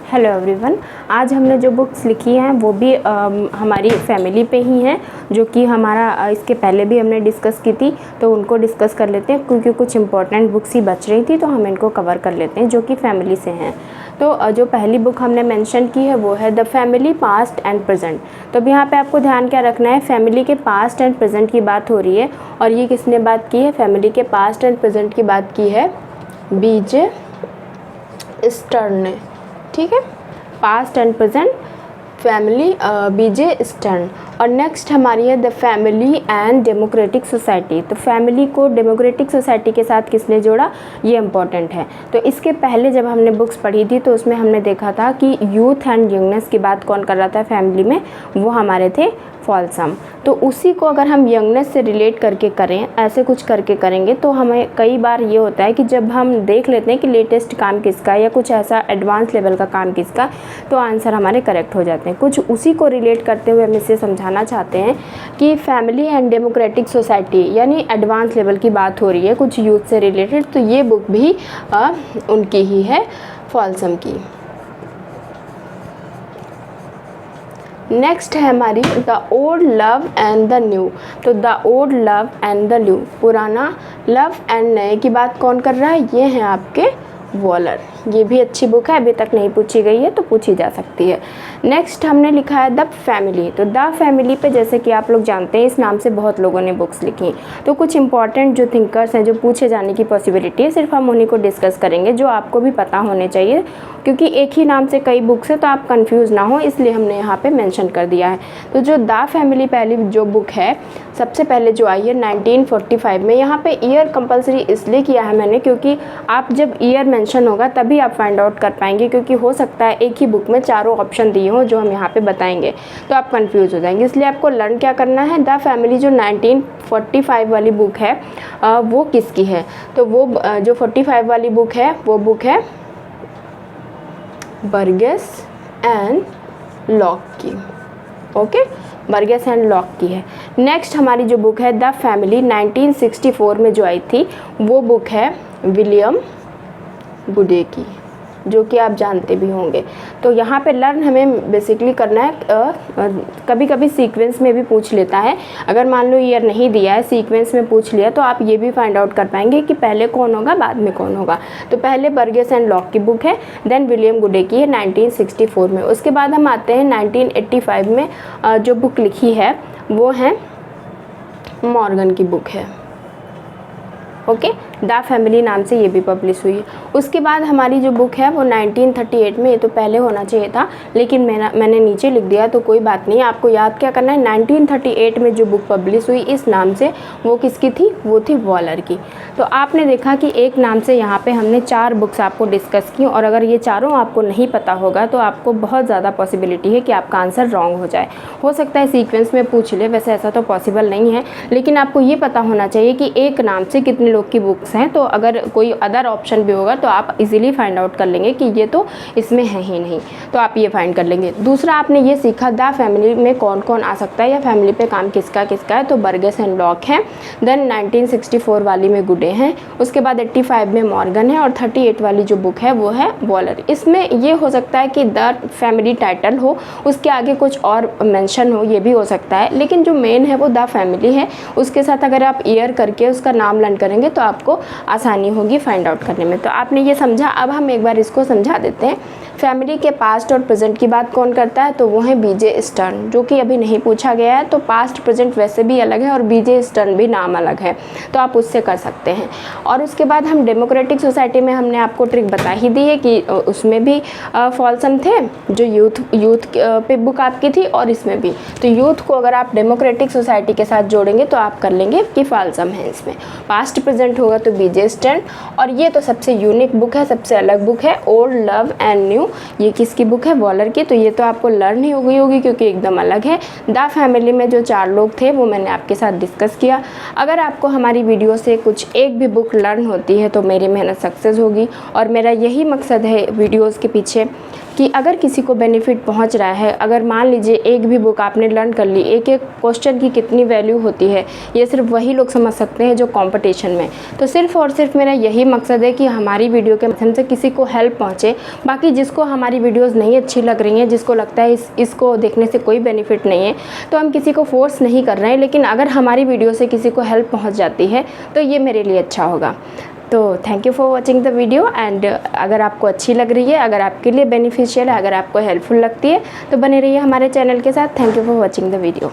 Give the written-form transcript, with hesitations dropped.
Hello everyone, आज हमने जो बुक्स लिखी हैं वो भी हमारी फैमिली पे ही हैं, जो कि हमारा इसके पहले भी हमने डिस्कस की थी, तो उनको डिस्कस कर लेते हैं क्योंकि कुछ इंपॉर्टेंट बुक्स ही बच रही थी तो हम इनको कवर कर लेते हैं जो कि फैमिली से हैं। तो जो पहली बुक हमने मेंशन की है वो है the family past and present. तो अब यहाँ पे आपको ध्यान क्या रखना है, फैमिली के पास्ट एंड प्रेजेंट की बात हो रही है और ये किसने बात की है, फैमिली के पास्ट एंड प्रेजेंट की बात की है बीजे स्टर्न ने। ठीक है, past and present family B J Stern. और नेक्स्ट हमारी है the family and democratic society. तो फैमिली को डेमोक्रेटिक सोसाइटी के साथ किसने जोड़ा, ये इम्पॉर्टेंट है। तो इसके पहले जब हमने बुक्स पढ़ी थी तो उसमें हमने देखा था कि यूथ एंड यंगनेस की बात कौन कर रहा था फैमिली में, वो हमारे थे फॉल्सम। तो उसी को अगर हम यंगनेस से रिलेट करके करें, ऐसे कुछ करके करेंगे तो हमें कई बार ये होता है कि जब हम देख लेते हैं कि लेटेस्ट काम किसका या कुछ ऐसा एडवांस लेवल का काम किसका, तो आंसर हमारे करेक्ट हो जाते हैं। कुछ उसी को रिलेट करते हुए हम इसे समझाना चाहते हैं कि फैमिली एंड डेमोक्रेटिक सोसाइटी यानी एडवांस लेवल की बात हो रही है कुछ यूथ से रिलेटेड, तो ये बुक भी उनकी ही है, फॉल्सम की। नेक्स्ट है हमारी the old love and the new. तो the old love and the new, पुराना लव एंड नए की बात कौन कर रहा है, ये हैं आपके वॉलर। ये भी अच्छी बुक है, अभी तक नहीं पूछी गई है तो पूछी जा सकती है। नेक्स्ट हमने लिखा है द फैमिली। तो द फैमिली पे जैसे कि आप लोग जानते हैं इस नाम से बहुत लोगों ने बुक्स लिखी, तो कुछ इंपॉर्टेंट जो थिंकर्स हैं जो पूछे जाने की पॉसिबिलिटी है, सिर्फ हम उन्हीं को डिस्कस करेंगे जो आपको भी पता होने चाहिए, क्योंकि एक ही नाम से कई बुक्स है तो आप कंफ्यूज ना हो, इसलिए हमने यहाँ पे मेंशन कर दिया है। तो जो द फैमिली पहली जो बुक है सबसे पहले जो आई है 1945 में, यहाँ पे ईयर कंपलसरी इसलिए किया है मैंने क्योंकि आप जब ईयर मेंशन होगा तभी आप फाइंड आउट कर पाएंगे, क्योंकि हो सकता है एक ही बुक में चारों ऑप्शन दिए हों जो हम यहाँ पे बताएंगे तो आप कंफ्यूज हो जाएंगे। इसलिए आपको लर्न क्या करना है, द फैमिली जो 1945 वाली बुक है वो किसकी है। तो वो जो 45 वाली बुक है वो बुक है बर्गेस एंड लॉक की। ओके, बर्गेस एंड लॉक की है। नेक्स्ट हमारी जो बुक है द फैमिली 1964 में जो आई थी वो बुक है विलियम गुडे की, जो कि आप जानते भी होंगे। तो यहाँ पे लर्न हमें बेसिकली करना है, कभी कभी सीक्वेंस में भी पूछ लेता है, अगर मान लो ईयर नहीं दिया है सीक्वेंस में पूछ लिया तो आप ये भी फाइंड आउट कर पाएंगे कि पहले कौन होगा बाद में कौन होगा। तो पहले बर्गेस एंड लॉक की बुक है, देन विलियम गुडे की है 1964 में। उसके बाद हम आते हैं 1985 में जो बुक लिखी है वो है मॉर्गन की बुक है। ओके, द फैमिली नाम से ये भी पब्लिश हुई है। उसके बाद हमारी जो बुक है वो 1938 में, ये तो पहले होना चाहिए था लेकिन मैंने नीचे लिख दिया तो कोई बात नहीं, आपको याद क्या करना है, 1938 में जो बुक पब्लिश हुई इस नाम से वो किसकी थी, वो थी वॉलर की। तो आपने देखा कि एक नाम से यहाँ पे हमने 4 बुक्स आपको डिस्कस की, और अगर ये चारों आपको नहीं पता होगा तो आपको बहुत ज़्यादा पॉसिबिलिटी है कि आपका आंसर रॉन्ग हो जाए। हो सकता है सीक्वेंस में पूछ ले, वैसे ऐसा तो पॉसिबल नहीं है, लेकिन आपको ये पता होना चाहिए कि एक नाम से कितने की बुक्स हैं। तो अगर कोई अदर ऑप्शन भी होगा तो आप इजीली फाइंड आउट कर लेंगे कि ये तो इसमें है ही नहीं, तो आप ये फाइंड कर लेंगे। दूसरा आपने ये सीखा द फैमिली में कौन कौन आ सकता है या फैमिली पे काम किसका किसका है, तो बर्गेस एंड लॉक है, देन 1964 वाली में गुडे हैं, उसके बाद 85 में मॉर्गन है और 38 वाली जो बुक है वो है वॉलर। इसमें ये हो सकता है कि द फैमिली टाइटल हो, उसके आगे कुछ और मेंशन हो, ये भी हो सकता है, लेकिन जो मेन है वो द फैमिली है। उसके साथ अगर आप ईयर करके उसका नाम लर्न करेंगे तो आपको आसानी होगी फाइंड आउट करने में। तो आपने ये समझा, अब हम एक बार इसको समझा देते हैं। फैमिली के पास्ट और प्रेजेंट की बात कौन करता है, तो वो है बीजे स्टर्न, जो कि अभी नहीं पूछा गया है। तो पास्ट प्रेजेंट वैसे भी अलग है और बीजे स्टर्न भी नाम अलग है, तो आप उससे कर सकते हैं। और उसके बाद हम डेमोक्रेटिक सोसाइटी में हमने आपको ट्रिक बता ही दी है कि उसमें भी फॉल्सम थे जो यूथ पे बुक आपकी थी, और इसमें भी। तो यूथ को अगर आप डेमोक्रेटिक सोसाइटी के साथ जोड़ेंगे तो आप कर लेंगे कि फॉल्सम है इसमें। पास्ट प्रेजेंट होगा तो बीजे स्टर्न, और ये तो सबसे यूनिक बुक है, सबसे अलग बुक है, ओल्ड लव एंड न्यू। ये किसकी बुक है, वॉलर की। तो ये तो आपको लर्न ही हो गई होगी क्योंकि एकदम अलग है। द फैमिली में जो 4 लोग थे वो मैंने आपके साथ डिस्कस किया। अगर आपको हमारी वीडियो से कुछ एक भी बुक लर्न होती है तो मेरी मेहनत सक्सेस होगी, और मेरा यही मकसद है वीडियोज़ के पीछे कि अगर किसी को बेनिफिट पहुंच रहा है, अगर मान लीजिए एक भी बुक आपने लर्न कर ली, एक एक क्वेश्चन की कितनी वैल्यू होती है ये सिर्फ वही लोग समझ सकते हैं जो कंपटीशन में। तो सिर्फ और सिर्फ मेरा यही मकसद है कि हमारी वीडियो के माध्यम से किसी को हेल्प पहुँचे। बाकी जिसको हमारी वीडियोज़ नहीं अच्छी लग रही हैं, जिसको लगता है इसको देखने से कोई बेनिफिट नहीं है, तो हम किसी को फोर्स नहीं कर रहे हैं, लेकिन अगर हमारी वीडियो से किसी को हेल्प पहुँच जाती है तो ये मेरे लिए अच्छा होगा। तो thank you for watching the video and अगर आपको अच्छी लग रही है, अगर आपके लिए बेनिफिशियल है, अगर आपको हेल्पफुल लगती है तो बने रहिए हमारे चैनल के साथ। Thank you for watching the video.